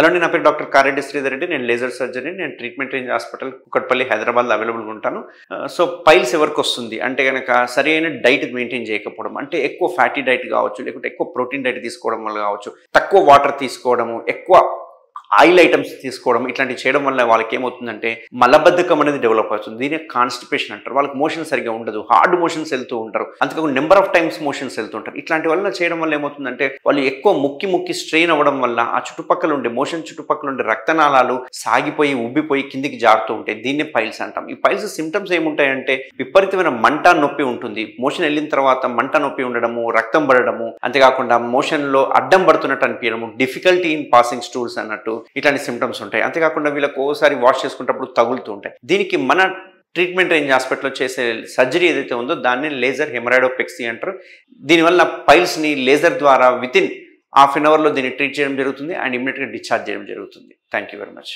Hello అండి, నా పేరు డాక్టర్ కారెడ్డి శ్రీధర్ రెడ్డి. నేను లేజర్ సర్జరీ. నేను ట్రీట్మెంట్ రేంజ్ హాస్పిటల్ కుక్కట్పల్లి, హైదరాబాద్లో అవైలబుల్గా ఉంటాను. సో పైల్స్ ఎవరికి వస్తుంది అంటే కనుక సరైన డైట్ మెయింటైన్ చేయకపోవడం, అంటే ఎక్కువ ఫ్యాటీ డైట్ కావచ్చు, లేకుంటే ఎక్కువ ప్రోటీన్ డైట్ తీసుకోవడం వల్ల కావచ్చు, తక్కువ వాటర్ తీసుకోవడము, ఎక్కువ ఆయిల్ ఐటమ్స్ తీసుకోవడం, ఇట్లాంటివి చేయడం వల్ల వాళ్ళకి ఏమవుతుందంటే మలబద్ధకం అనేది డెవలప్ అవుతుంది. దీనే కాన్స్టిపేషన్ అంటారు. వాళ్ళకి మోషన్ సరిగా ఉండదు, హార్డ్ మోషన్స్ వెళ్తూ ఉంటారు, అంతేకాకుండా నెంబర్ ఆఫ్ టైమ్స్ మోషన్స్ వెళ్తుంటారు. ఇట్లాంటి వల్ల చేయడం వల్ల ఏమవుతుందంటే వాళ్ళు ఎక్కువ ముక్కి స్ట్రెయిన్ అవ్వడం వల్ల ఆ చుట్టుపక్కల ఉండే మోషన్ చుట్టుపక్కల ఉండే రక్తనాళాలు సాగిపోయి ఉబ్బిపోయి కిందికి జారుతూ ఉంటాయి. దీన్నే పైల్స్ అంటాం. ఈ పైల్స్ సిమ్టమ్స్ ఏముంటాయంటే విపరీతమైన మంట, నొప్పి ఉంటుంది. మోషన్ వెళ్ళిన తర్వాత మంట, నొప్పి ఉండడము, రక్తం పడడము, అంతేకాకుండా మోషన్లో అడ్డం పడుతున్నట్టు అనిపించడము, డిఫికల్టీ ఇన్ పాసింగ్ స్టూల్స్ అన్నట్టు ఇట్లాంటి సిమ్టమ్స్ ఉంటాయి. అంతేకాకుండా వీళ్ళకి ఓసారి వాష్ చేసుకున్నప్పుడు తగులుతూ ఉంటాయి. దీనికి మన ట్రీట్మెంట్ రేంజ్ హాస్పిటల్లో చేసే సర్జరీ ఏదైతే ఉందో దాన్ని లేజర్ హెమరాయిడోపెక్సీ అంటారు. దీనివల్ల పైల్స్ని లేజర్ ద్వారా వితిన్ హాఫ్ అన్ అవర్లో దీన్ని ట్రీట్ చేయడం జరుగుతుంది అండ్ ఇమ్మీడియట్గా డిశ్చార్జ్ చేయడం జరుగుతుంది. Thank you very much.